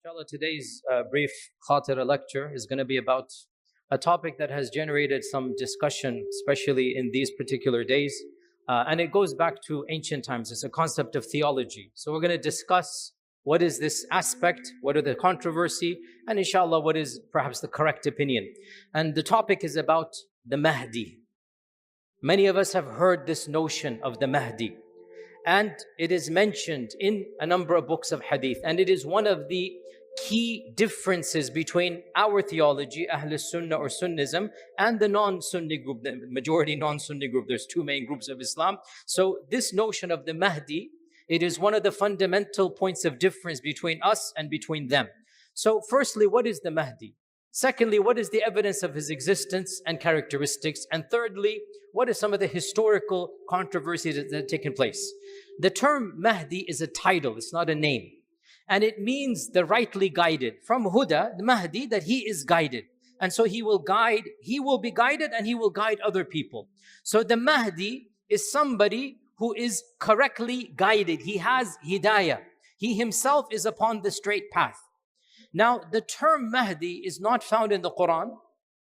Inshallah, today's brief khatira lecture is going to be about a topic that has generated some discussion, especially in these particular days. And it goes back to ancient times. It's a concept of theology. So we're going to discuss what is this aspect, what are the controversy, and inshallah, what is perhaps the correct opinion. And the topic is about the Mahdi. Many of us have heard this notion of the Mahdi. And it is mentioned in a number of books of hadith. And it is one of the key differences between our theology, Ahl Sunnah or Sunnism, and the non-Sunni group, the majority non-Sunni group. There's two main groups of Islam. So this notion of the Mahdi, it is one of the fundamental points of difference between us and between them. So firstly, what is the Mahdi? Secondly, what is the evidence of his existence and characteristics? And thirdly, what are some of the historical controversies that have taken place? The term Mahdi is a title, it's not a name. And it means the rightly guided. From Huda, the Mahdi, that he is guided. And so he will be guided and he will guide other people. So the Mahdi is somebody who is correctly guided. He has hidayah. He himself is upon the straight path. Now, the term Mahdi is not found in the Quran,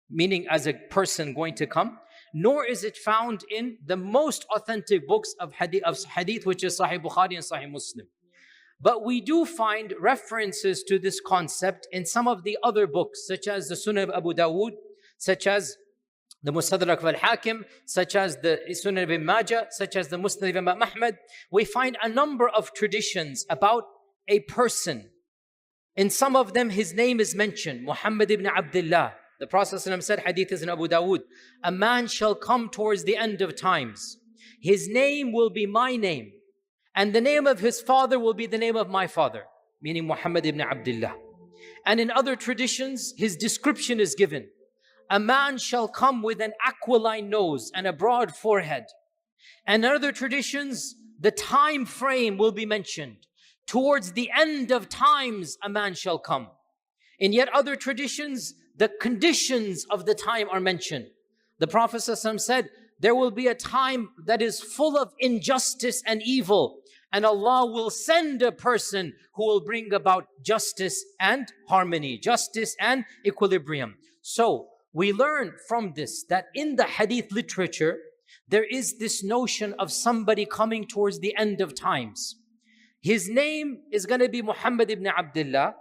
meaning as a person going to come, nor is it found in the most authentic books of hadith, which is Sahih Bukhari and Sahih Muslim. But we do find references to this concept in some of the other books, such as the Sunan of Abu Dawood, such as the Mustadrak al-Hakim, such as the Sunan ibn Majah, such as the Musnad of Imam Ahmad. We find a number of traditions about a person. In some of them, his name is mentioned, Muhammad ibn Abdullah. The Prophet ﷺ said, hadith is in Abu Dawood, a man shall come towards the end of times. His name will be my name, and the name of his father will be the name of my father, meaning Muhammad ibn Abdullah. And in other traditions, his description is given. A man shall come with an aquiline nose and a broad forehead. And in other traditions, the time frame will be mentioned. Towards the end of times, a man shall come. In yet other traditions, the conditions of the time are mentioned. The Prophet ﷺ said, there will be a time that is full of injustice and evil, and Allah will send a person who will bring about justice and harmony, justice and equilibrium. So we learn from this that in the hadith literature, there is this notion of somebody coming towards the end of times. His name is going to be Muhammad ibn Abdullah,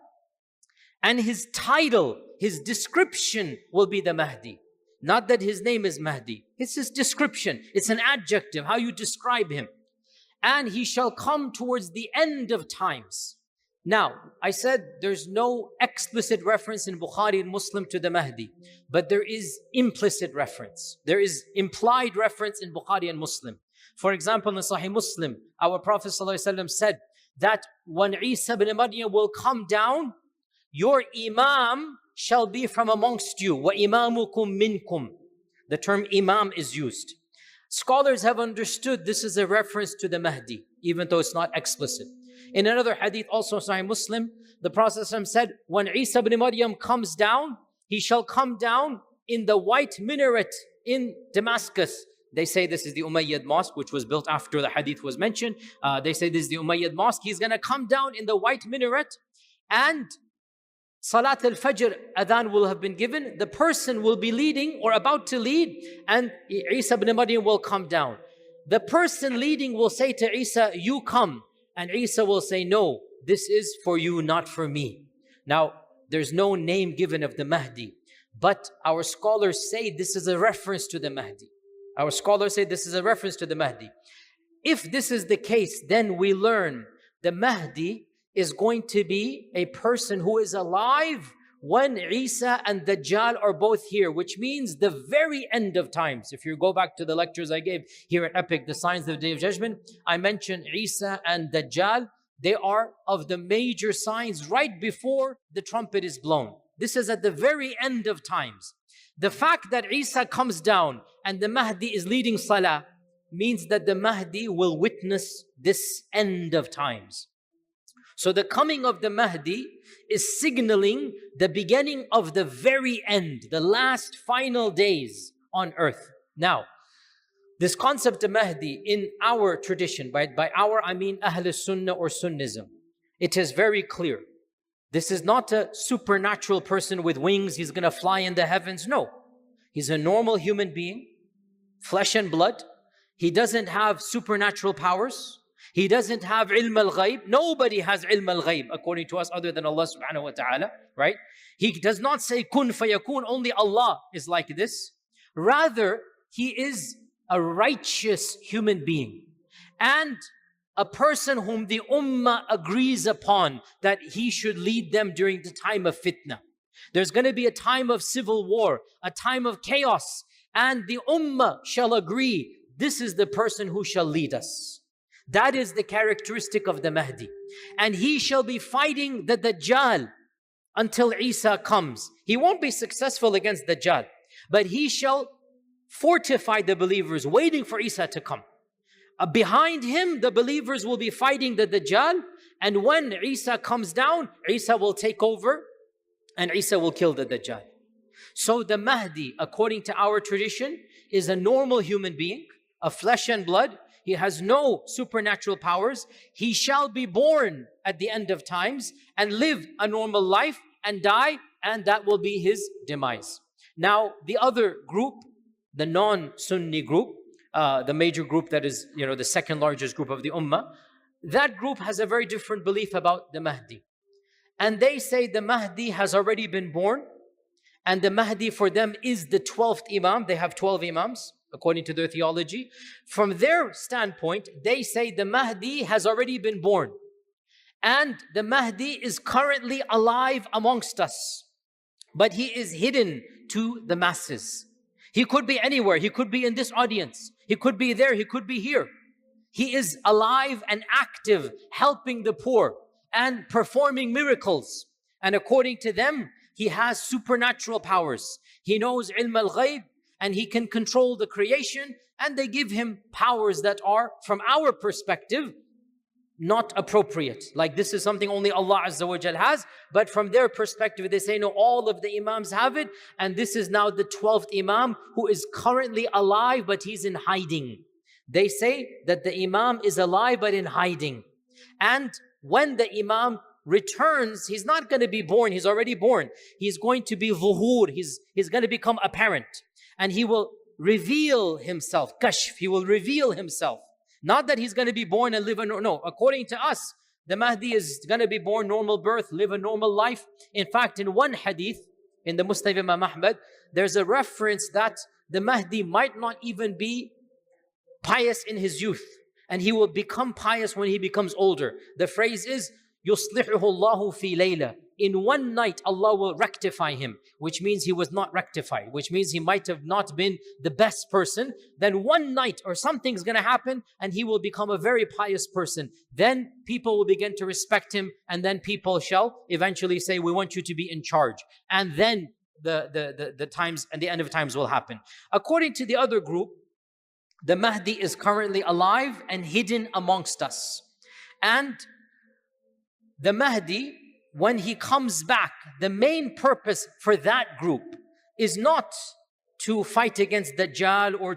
and his title, his description will be the Mahdi. Not that his name is Mahdi. It's his description. It's an adjective, how you describe him. And he shall come towards the end of times. Now, I said there's no explicit reference in Bukhari and Muslim to the Mahdi, but there is implicit reference. There is implied reference in Bukhari and Muslim. For example, in Sahih Muslim, our Prophet ﷺ said that when Isa ibn Maryam will come down, your Imam shall be from amongst you. وَإِمَامُكُمْ مِنْكُمْ. The term Imam is used. Scholars have understood this is a reference to the Mahdi, even though it's not explicit. In another hadith, also Sahih Muslim, the Prophet ﷺ said, when Isa ibn Maryam comes down, he shall come down in the white minaret in Damascus. They say this is the Umayyad mosque, which was built after the hadith was mentioned. They say this is the Umayyad mosque. He's going to come down in the white minaret, and Salat al-Fajr adhan will have been given. The person will be leading or about to lead, and Isa ibn Maryam will come down. The person leading will say to Isa, you come. And Isa will say, no, this is for you, not for me. Now, there's no name given of the Mahdi, but our scholars say this is a reference to the Mahdi. Our scholars say this is a reference to the Mahdi. If this is the case, then we learn the Mahdi is going to be a person who is alive when Isa and Dajjal are both here, which means the very end of times. If you go back to the lectures I gave here at Epic, the Signs of the Day of Judgment, I mentioned Isa and Dajjal. They are of the major signs right before the trumpet is blown. This is at the very end of times. The fact that Isa comes down and the Mahdi is leading Salah means that the Mahdi will witness this end of times. So the coming of the Mahdi is signaling the beginning of the very end, the last final days on earth. Now, this concept of Mahdi in our tradition, by our I mean Ahl Sunnah or Sunnism, it is very clear This is not a supernatural person with wings. He's going to fly in the heavens. No. He's a normal human being, flesh and blood. He doesn't have supernatural powers. He doesn't have ilm al-ghayb. Nobody has ilm al-ghayb according to us other than Allah subhanahu wa ta'ala, right? He does not say kun fayakun. Only Allah is like this. Rather, he is a righteous human being and a person whom the ummah agrees upon that he should lead them during the time of fitna. There's going to be a time of civil war, a time of chaos, and the ummah shall agree, this is the person who shall lead us. That is the characteristic of the Mahdi. And he shall be fighting the Dajjal until Isa comes. He won't be successful against Dajjal, but he shall fortify the believers, waiting for Isa to come. Behind him, the believers will be fighting the Dajjal, and when Isa comes down, Isa will take over and Isa will kill the Dajjal. So the Mahdi, according to our tradition, is a normal human being, of flesh and blood. He has no supernatural powers. He shall be born at the end of times and live a normal life and die, and that will be his demise. Now, the other group, the non-Sunni group, the major group that is, the second largest group of the Ummah, that group has a very different belief about the Mahdi. And they say the Mahdi has already been born, and the Mahdi for them is the 12th Imam. They have 12 Imams, according to their theology. From their standpoint, they say the Mahdi has already been born, and the Mahdi is currently alive amongst us, but he is hidden to the masses. He could be anywhere. He could be in this audience. He could be there. He could be here. He is alive and active, helping the poor and performing miracles. And according to them, he has supernatural powers. He knows ilm al-ghayb, and he can control the creation, and they give him powers that are, from our perspective, not appropriate. Like this is something only Allah Azza wa Jal has, but from their perspective, they say, no, all of the Imams have it, and this is now the 12th Imam who is currently alive, but he's in hiding. They say that the Imam is alive, but in hiding. And when the Imam returns, he's not going to be born, he's already born. He's going to be zuhur, he's going to become apparent. And he will reveal himself, kashf, he will reveal himself. Not that he's going to be born and live no, according to us, the Mahdi is going to be born normal birth, live a normal life. In fact, in one hadith, in the Musnad Imam Ahmad, there's a reference that the Mahdi might not even be pious in his youth, and he will become pious when he becomes older. The phrase is, يُصْلِحُهُ اللَّهُ فِي لَيْلَةٍ. In one night, Allah will rectify him, which means he was not rectified, which means he might have not been the best person. Then one night or something's going to happen and he will become a very pious person. Then people will begin to respect him, and then people shall eventually say, we want you to be in charge. And then the times and the end of times will happen. According to the other group, the Mahdi is currently alive and hidden amongst us. And the Mahdi, when he comes back, the main purpose for that group is not to fight against Dajjal or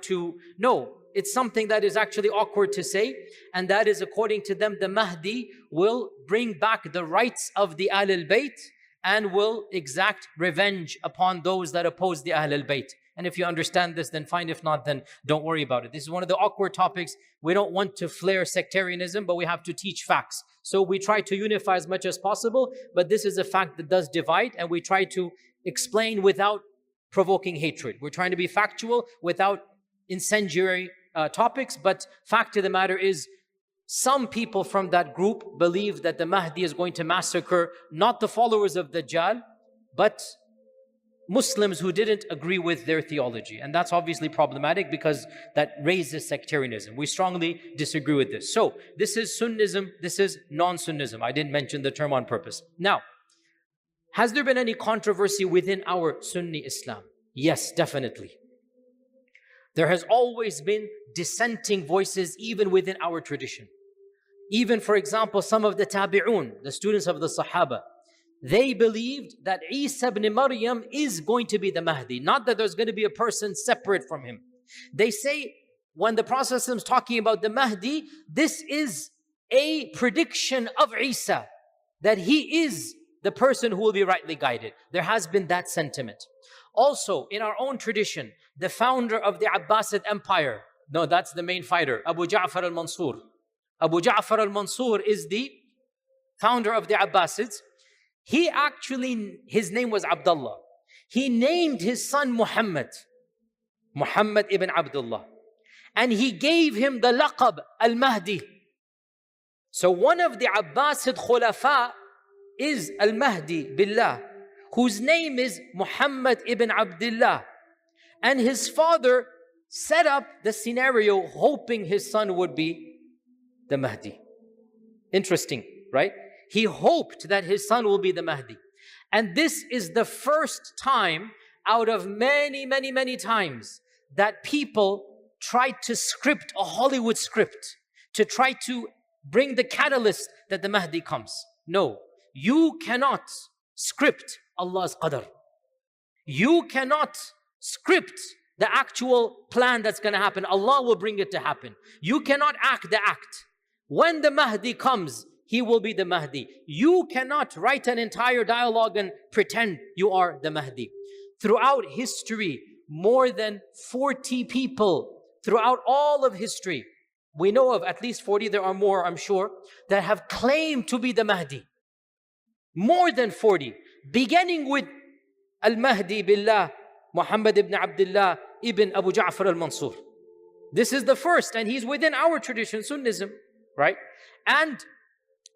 no, it's something that is actually awkward to say, and that is, according to them, the Mahdi will bring back the rights of the Ahl al-Bayt and will exact revenge upon those that oppose the Ahl al-Bayt. And if you understand this, then fine. If not, then don't worry about it. This is one of the awkward topics. We don't want to flare sectarianism, but we have to teach facts. So we try to unify as much as possible, but this is a fact that does divide, and we try to explain without provoking hatred. We're trying to be factual without incendiary topics, but fact of the matter is, some people from that group believe that the Mahdi is going to massacre not the followers of Dajjal, but Muslims who didn't agree with their theology. And that's obviously problematic because that raises sectarianism. We strongly disagree with this. So this is Sunnism, this is non-Sunnism. I didn't mention the term on purpose. Now, has there been any controversy within our Sunni Islam? Yes, definitely. There has always been dissenting voices even within our tradition. Even, for example, some of the Tabi'un, the students of the Sahaba, they believed that Isa ibn Maryam is going to be the Mahdi, not that there's going to be a person separate from him. They say, when the Prophet is talking about the Mahdi, this is a prediction of Isa, that he is the person who will be rightly guided. There has been that sentiment. Also, in our own tradition, the founder of the Abbasid Empire, no, that's the main fighter, Abu Ja'far al-Mansur. Abu Ja'far al-Mansur is the founder of the Abbasids. He actually, his name was Abdullah. He named his son Muhammad ibn Abdullah. And he gave him the laqab al-Mahdi. So one of the Abbasid Khulafa is al-Mahdi billah, whose name is Muhammad ibn Abdullah. And his father set up the scenario hoping his son would be the Mahdi. Interesting, right? He hoped that his son will be the Mahdi. And this is the first time out of many, many, many times that people tried to script a Hollywood script to try to bring the catalyst that the Mahdi comes. No, you cannot script Allah's qadr. You cannot script the actual plan that's going to happen. Allah will bring it to happen. You cannot act the act. When the Mahdi comes, he will be the Mahdi. You cannot write an entire dialogue and pretend you are the Mahdi. Throughout history, more than 40 people, throughout all of history, we know of at least 40, there are more, I'm sure, that have claimed to be the Mahdi. More than 40, beginning with Al-Mahdi billah, Muhammad ibn Abdullah ibn Abu Ja'far al-Mansur. This is the first, and he's within our tradition, Sunnism, right? And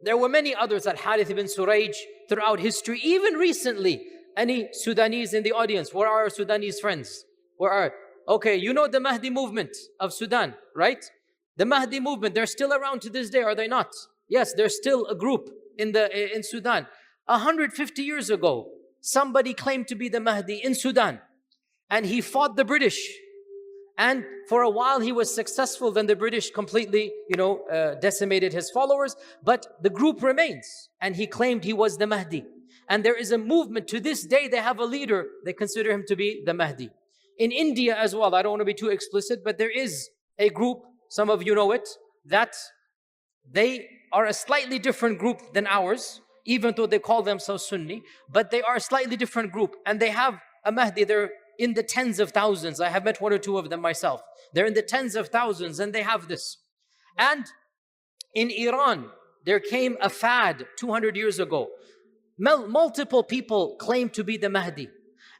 there were many others, Al-Harith ibn Surayj, throughout history, even recently. Any Sudanese in the audience? Where are our Sudanese friends? Where are? Okay, you know the Mahdi movement of Sudan, right? The Mahdi movement, they're still around to this day, are they not? Yes, there's still a group in Sudan. 150 years ago, somebody claimed to be the Mahdi in Sudan, and he fought the British. And for a while he was successful, then the British completely, decimated his followers, but the group remains, and he claimed he was the Mahdi. And there is a movement, to this day they have a leader, they consider him to be the Mahdi. In India as well, I don't want to be too explicit, but there is a group, some of you know it, that they are a slightly different group than ours, even though they call themselves Sunni, but they are a slightly different group, and they have a Mahdi. They're in the tens of thousands. I have met one or two of them myself. They're in the tens of thousands, and they have this. And in Iran, there came a fad 200 years ago. Multiple people claimed to be the Mahdi.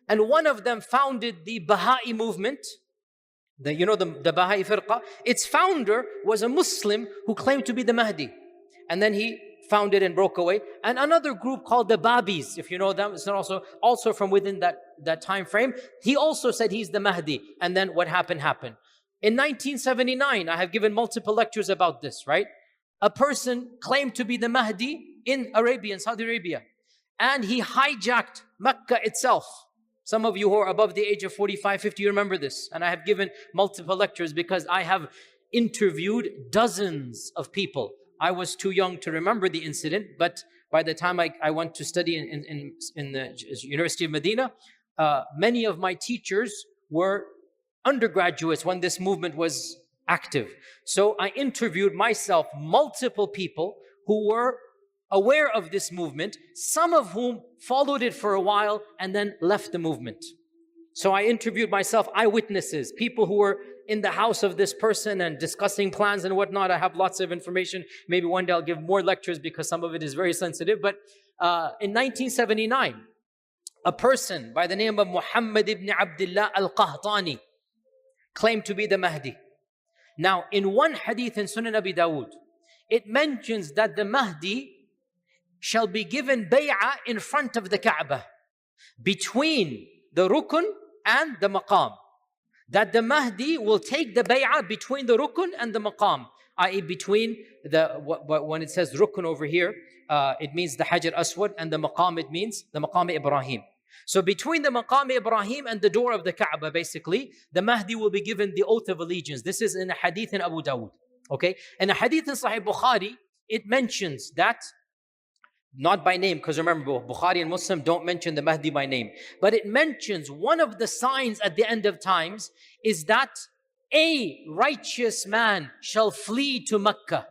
And one of them founded the Baha'i movement. The Baha'i firqa. Its founder was a Muslim who claimed to be the Mahdi. And then he founded and broke away. And another group called the Babis, if you know them, it's also from within that time frame. He also said he's the Mahdi. And then what happened. In 1979, I have given multiple lectures about this, right? A person claimed to be the Mahdi in Saudi Arabia. And he hijacked Mecca itself. Some of you who are above the age of 45, 50, you remember this. And I have given multiple lectures because I have interviewed dozens of people. I was too young to remember the incident, but by the time I went to study in the University of Medina, many of my teachers were undergraduates when this movement was active. So I interviewed myself multiple people who were aware of this movement, some of whom followed it for a while and then left the movement. So I interviewed myself eyewitnesses, people who were in the house of this person and discussing plans and whatnot. I have lots of information. Maybe one day I'll give more lectures because some of it is very sensitive. But in 1979, a person by the name of Muhammad ibn Abdullah al-Qahtani claimed to be the Mahdi. Now, in one hadith in Sunan Abi Dawood, it mentions that the Mahdi shall be given bay'ah in front of the Kaaba, between the rukun and the maqam. That the Mahdi will take the bay'ah between the rukun and the maqam, i.e. between when it says rukun over here, it means the Hajar Aswad, and the maqam, it means the maqam Ibrahim. So between the maqam Ibrahim and the door of the Kaaba, basically, the Mahdi will be given the oath of allegiance. This is in a hadith in Abu Dawood. Okay? In a hadith in Sahih Bukhari, it mentions that, not by name, because remember, Bukhari and Muslim don't mention the Mahdi by name. But it mentions one of the signs at the end of times is that a righteous man shall flee to Mecca,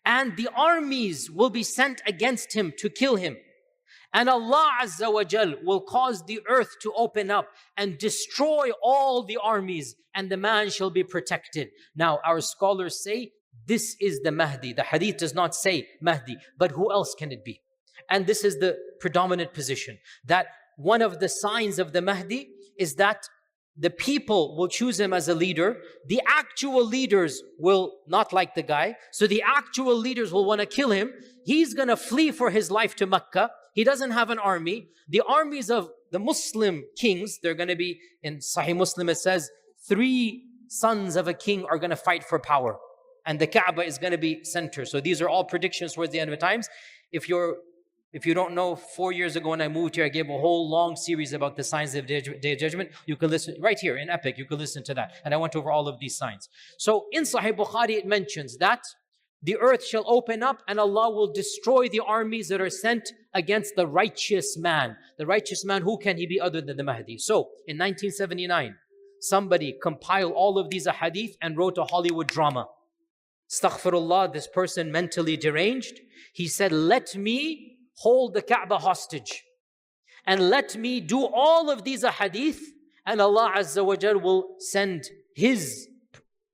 and the armies will be sent against him to kill him. And Allah Azza wa Jal will cause the earth to open up and destroy all the armies, and the man shall be protected. Now, our scholars say this is the Mahdi. The hadith does not say Mahdi, but who else can it be? And this is the predominant position, that one of the signs of the Mahdi is that the people will choose him as a leader. The actual leaders will not like the guy. So the actual leaders will want to kill him. He's going to flee for his life to Mecca. He doesn't have an army. The armies of the Muslim kings, they're going to be, in Sahih Muslim it says, 3 sons of a king are going to fight for power. And the Kaaba is going to be center. So these are all predictions towards the end of the times. If you don't know, 4 years ago when I moved here, I gave a whole long series about the signs of the Day of Judgment. You can listen right here in Epic. You can listen to that. And I went over all of these signs. So in Sahih Bukhari, it mentions that the earth shall open up and Allah will destroy the armies that are sent against the righteous man. The righteous man, who can he be other than the Mahdi? So in 1979, somebody compiled all of these ahadith and wrote a Hollywood drama. Astaghfirullah, this person mentally deranged. He said, let me hold the Kaaba hostage and let me do all of these ahadith, and Allah Azza wa Jal will send His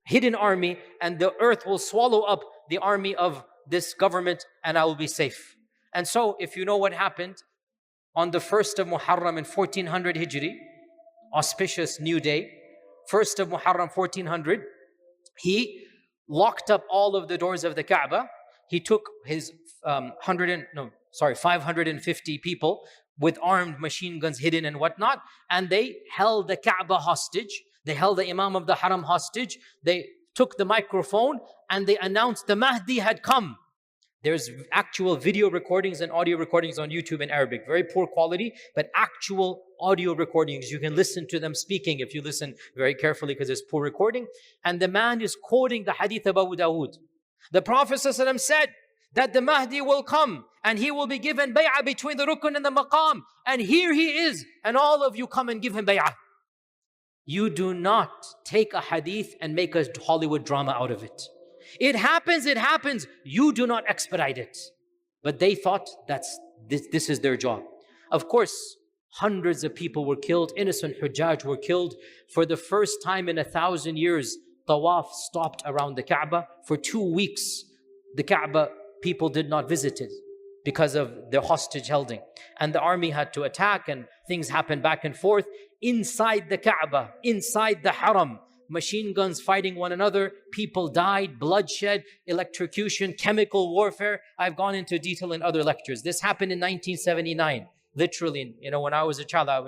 hidden army and the earth will swallow up the army of this government and I will be safe. And so if you know what happened on the 1st of Muharram in 1400 Hijri, auspicious new day, 1st of Muharram 1400, he locked up all of the doors of the Kaaba. He took his 550 people with armed machine guns hidden and whatnot, and they held the Kaaba hostage. They held the Imam of the Haram hostage. They took the microphone and they announced the Mahdi had come. There's actual video recordings and audio recordings on YouTube in Arabic. Very poor quality, but actual audio recordings. You can listen to them speaking if you listen very carefully because it's poor recording. And the man is quoting the hadith of Abu Dawood. The Prophet ﷺ said that the Mahdi will come and he will be given bay'ah between the rukun and the maqam. And here he is. And all of you come and give him bay'ah. You do not take a hadith and make a Hollywood drama out of it. It happens. You do not expedite it. But they thought this is their job. Of course, hundreds of people were killed. Innocent Hujjaj were killed. For the first time in 1,000 years, Tawaf stopped around the Kaaba. For 2 weeks, the Kaaba people did not visit it because of the hostage holding. And the army had to attack and things happened back and forth. Inside the Kaaba, inside the Haram, machine guns fighting one another, people died, bloodshed, electrocution, chemical warfare. I've gone into detail in other lectures. This happened in 1979. Literally, when I was a child, I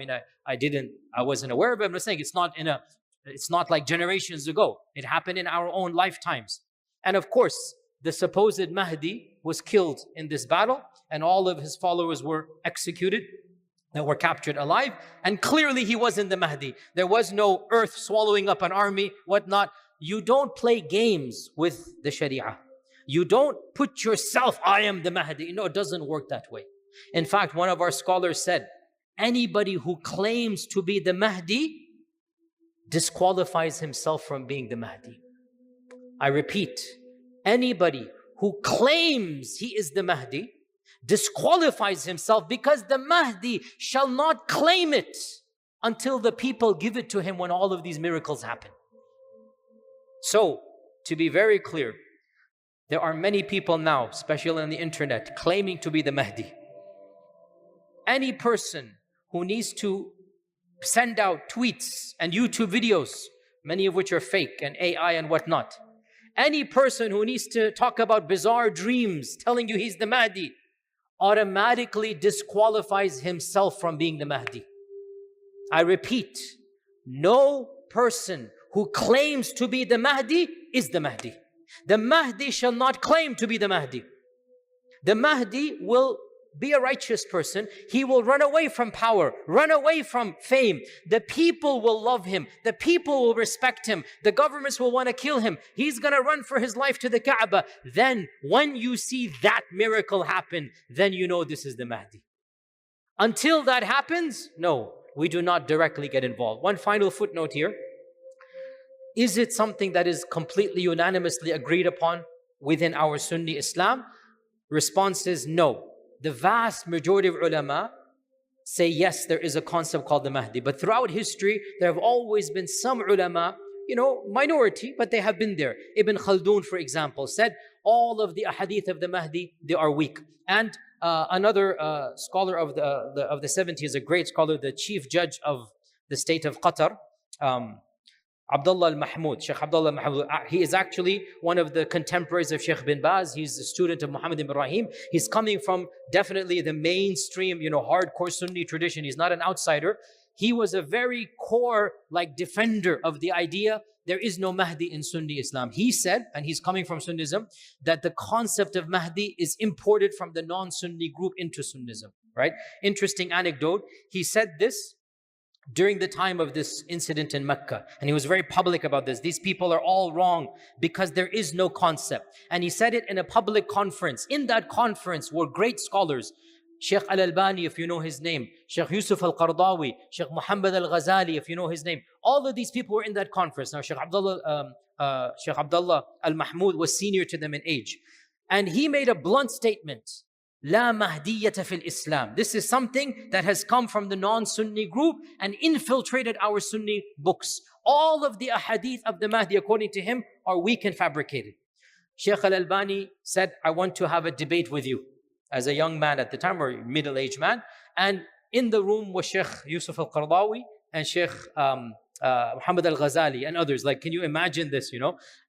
wasn't aware of it. I'm saying it's not like generations ago. It happened in our own lifetimes. And of course, the supposed Mahdi was killed in this battle and all of his followers were executed, that were captured alive. And clearly he wasn't the Mahdi. There was no earth swallowing up an army, whatnot. You don't play games with the Sharia. You don't put yourself, I am the Mahdi. No, it doesn't work that way. In fact, one of our scholars said, anybody who claims to be the Mahdi disqualifies himself from being the Mahdi. I repeat, anybody who claims he is the Mahdi disqualifies himself, because the Mahdi shall not claim it until the people give it to him when all of these miracles happen. So, to be very clear, there are many people now, especially on the internet, claiming to be the Mahdi. Any person who needs to send out tweets and YouTube videos, many of which are fake and AI and whatnot, any person who needs to talk about bizarre dreams telling you he's the Mahdi, automatically disqualifies himself from being the Mahdi. I repeat, no person who claims to be the Mahdi is the Mahdi. The Mahdi shall not claim to be the Mahdi. The Mahdi will be a righteous person. He will run away from power, run away from fame. The people will love him. The people will respect him. The governments will want to kill him. He's going to run for his life to the Kaaba. Then when you see that miracle happen, then you know this is the Mahdi. Until that happens, no, we do not directly get involved. One final footnote here. Is it something that is completely unanimously agreed upon within our Sunni Islam? Response is no. the vast majority of ulama say yes, there is a concept called the Mahdi. But throughout history, there have always been some ulama, minority, but they have been there. Ibn Khaldun, for example, said all of the ahadith of the Mahdi, they are weak. And another scholar of the 70s, a great scholar, the chief judge of the state of Qatar, Abdullah al-Mahmoud, Sheikh Abdullah al-Mahmoud. He is actually one of the contemporaries of Sheikh bin Baz. He's a student of Muhammad ibn Ibrahim. He's coming from definitely the mainstream, hardcore Sunni tradition. He's not an outsider. He was a very core, defender of the idea there is no Mahdi in Sunni Islam. He said, and he's coming from Sunnism, that the concept of Mahdi is imported from the non-Sunni group into Sunnism, right? Interesting anecdote. He said this during the time of this incident in Mecca. And he was very public about this. These people are all wrong because there is no concept. And he said it in a public conference. In that conference were great scholars. Sheikh Al-Albani, if you know his name. Sheikh Yusuf Al-Qardawi. Sheikh Muhammad Al-Ghazali, if you know his name. All of these people were in that conference. Now, Sheikh Abdullah Al-Mahmoud was senior to them in age. And he made a blunt statement. La Mahdiyyata fil Islam. This is something that has come from the non-Sunni group and infiltrated our Sunni books. All of the ahadith of the Mahdi, according to him, are weak and fabricated. Sheikh Al-Albani said, I want to have a debate with you. As a young man at the time, or middle-aged man. And in the room was Sheikh Yusuf Al-Qardawi and Sheikh Muhammad Al-Ghazali and others. Can you imagine this,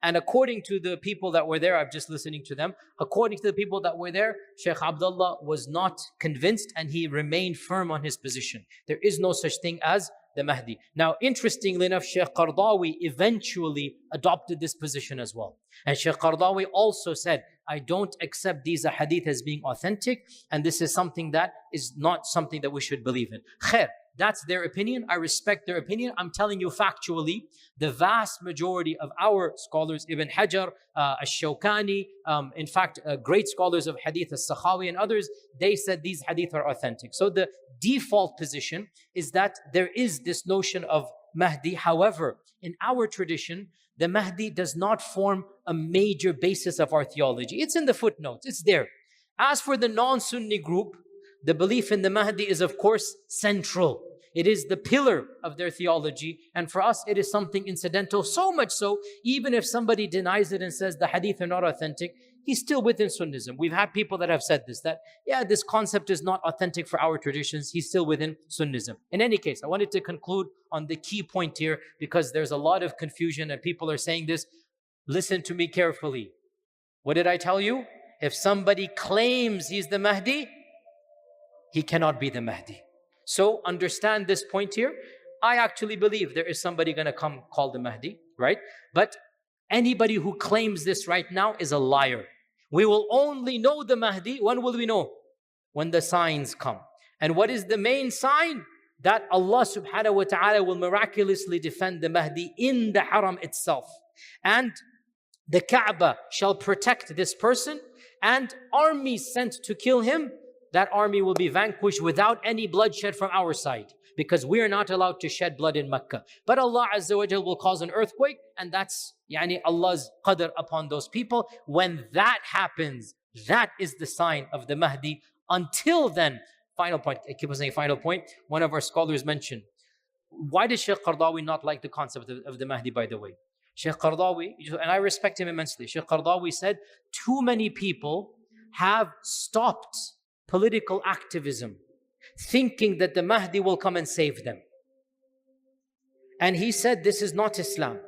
And according to the people that were there, I'm just listening to them. According to the people that were there, Sheikh Abdullah was not convinced and he remained firm on his position. There is no such thing as the Mahdi. Now, interestingly enough, Sheikh Qardawi eventually adopted this position as well. And Sheikh Qardawi also said, I don't accept these ahadith as being authentic, and this is something that is not something that we should believe in. Khair, that's their opinion. I respect their opinion. I'm telling you factually, the vast majority of our scholars, Ibn Hajar, Ash-Shawkani, in fact, great scholars of hadith, As-Sakhawi and others, they said these hadith are authentic. So the default position is that there is this notion of Mahdi. However, in our tradition, the Mahdi does not form a major basis of our theology. It's in the footnotes. It's there. As for the non-Sunni group, the belief in the Mahdi is, of course, central. It is the pillar of their theology. And for us, it is something incidental. So much so, even if somebody denies it and says the hadith are not authentic, he's still within Sunnism. We've had people that have said this, that, this concept is not authentic for our traditions. He's still within Sunnism. In any case, I wanted to conclude on the key point here because there's a lot of confusion and people are saying this. Listen to me carefully. What did I tell you? If somebody claims he's the Mahdi, he cannot be the Mahdi. So understand this point here. I actually believe there is somebody going to come called the Mahdi, right? But anybody who claims this right now is a liar. We will only know the Mahdi. When will we know? When the signs come. And what is the main sign? That Allah subhanahu wa ta'ala will miraculously defend the Mahdi in the haram itself. And the Kaaba shall protect this person, and armies sent to kill him, that army will be vanquished without any bloodshed from our side, because we are not allowed to shed blood in Mecca. But Allah Azza wa Jal will cause an earthquake, and that's Allah's qadr upon those people. When that happens, that is the sign of the Mahdi. Until then, final point, I keep on saying final point, one of our scholars mentioned, why did Sheikh Qardawi not like the concept of the Mahdi, by the way? Sheikh Qardawi, and I respect him immensely, Sheikh Qardawi said, too many people have stopped political activism, thinking that the Mahdi will come and save them. And he said, this is not Islam.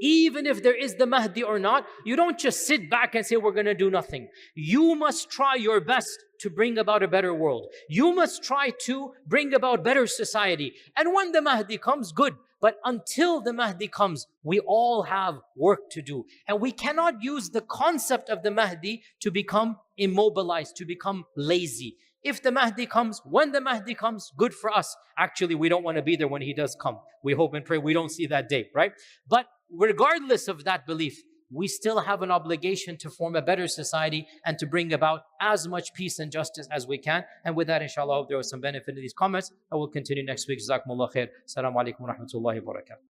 Even if there is the Mahdi or not, you don't just sit back and say, we're going to do nothing. You must try your best to bring about a better world. You must try to bring about better society. And when the Mahdi comes, good. But until the Mahdi comes, we all have work to do. And we cannot use the concept of the Mahdi to become immobilized, to become lazy. If the Mahdi comes, when the Mahdi comes, good for us. Actually, we don't want to be there when he does come. We hope and pray we don't see that day, right? But regardless of that belief, we still have an obligation to form a better society and to bring about as much peace and justice as we can. And with that, inshallah, I hope there was some benefit in these comments. I will continue next week. Jazakumullah khair. Assalamu alaikum wa rahmatullahi wa barakatuh.